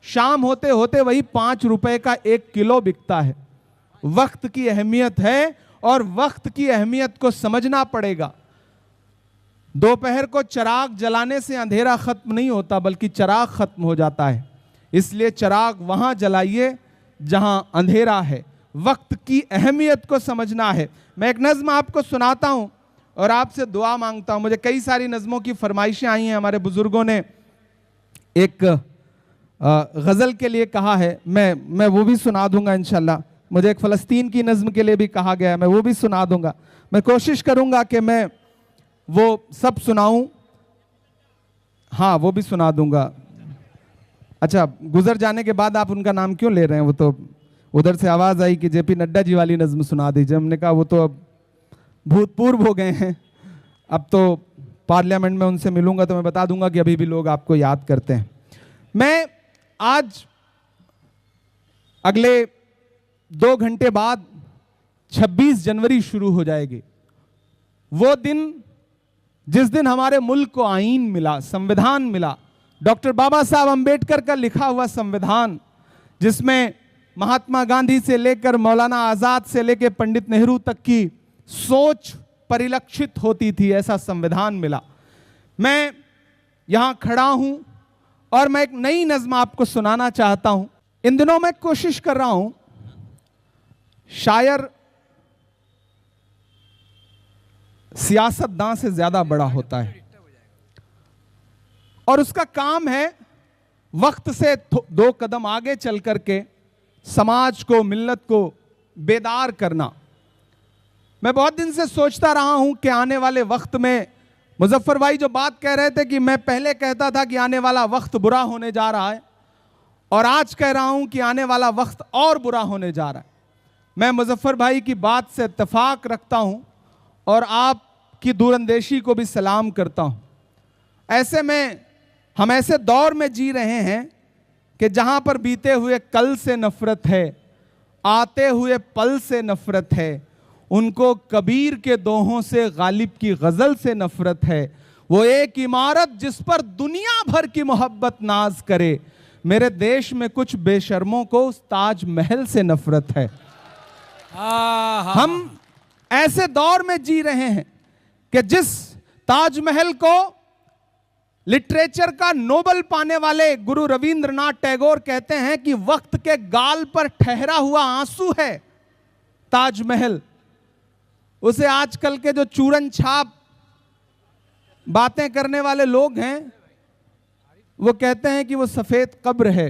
शाम होते होते वही 5 रुपए का 1 किलो बिकता है। वक्त की अहमियत है और वक्त की अहमियत को समझना पड़ेगा। दोपहर को चिराग जलाने से अंधेरा खत्म नहीं होता, बल्कि चिराग खत्म हो जाता है। इसलिए चिराग वहां जलाइए जहां अंधेरा है। वक्त की अहमियत को समझना है। मैं एक नज्म आपको सुनाता हूं और आपसे दुआ मांगता हूं। मुझे कई सारी नज्मों की फरमाइशें आई हैं। हमारे बुजुर्गों ने एक गजल के लिए कहा है, मैं वो भी सुना दूंगा इंशाल्लाह। मुझे एक फ़लस्तीन की नज्म के लिए भी कहा गया है, मैं वो भी सुना दूंगा। मैं कोशिश करूंगा कि मैं वो सब सुनाऊं। हाँ, वो भी सुना दूंगा। अच्छा, गुजर जाने के बाद आप उनका नाम क्यों ले रहे हैं? वो तो उधर से आवाज आई कि जेपी नड्डा जी वाली नज्म सुना दीजिए। हमने कहा वो तो अब भूतपूर्व हो गए हैं, अब तो पार्लियामेंट में उनसे मिलूंगा तो मैं बता दूंगा कि अभी भी लोग आपको याद करते हैं। मैं आज अगले 2 घंटे बाद 26 जनवरी शुरू हो जाएगी। वो दिन जिस दिन हमारे मुल्क को आईन मिला, संविधान मिला, डॉक्टर बाबा साहब अंबेडकर का लिखा हुआ संविधान, जिसमें महात्मा गांधी से लेकर मौलाना आजाद से लेकर पंडित नेहरू तक की सोच परिलक्षित होती थी, ऐसा संविधान मिला। मैं यहां खड़ा हूं और मैं एक नई नज्म आपको सुनाना चाहता हूं। इन दिनों मैं कोशिश कर रहा हूं, शायर सियासतदान से ज्यादा बड़ा होता है और उसका काम है वक्त से 2 कदम आगे चल करके समाज को, मिल्लत को बेदार करना। मैं बहुत दिन से सोचता रहा हूं कि आने वाले वक्त में, मुजफ्फर भाई जो बात कह रहे थे कि मैं पहले कहता था कि आने वाला वक्त बुरा होने जा रहा है, और आज कह रहा हूं कि आने वाला वक्त और बुरा होने जा रहा है। मैं मुजफ्फर भाई की बात से इत्तेफाक रखता हूं और आपकी दूरंदेशी को भी सलाम करता हूं। ऐसे में हम ऐसे दौर में जी रहे हैं कि जहां पर बीते हुए कल से नफरत है, आते हुए पल से नफरत है, उनको कबीर के दोहों से, गालिब की गजल से नफरत है। वो एक इमारत जिस पर दुनिया भर की मोहब्बत नाज करे, मेरे देश में कुछ बेशर्मों को उस ताजमहल से नफरत है। हम ऐसे दौर में जी रहे हैं कि जिस ताजमहल को लिटरेचर का नोबेल पाने वाले गुरु रविंद्रनाथ टैगोर कहते हैं कि वक्त के गाल पर ठहरा हुआ आंसू है ताजमहल, उसे आजकल के जो चूरन छाप बातें करने वाले लोग हैं वो कहते हैं कि वो सफेद कब्र है।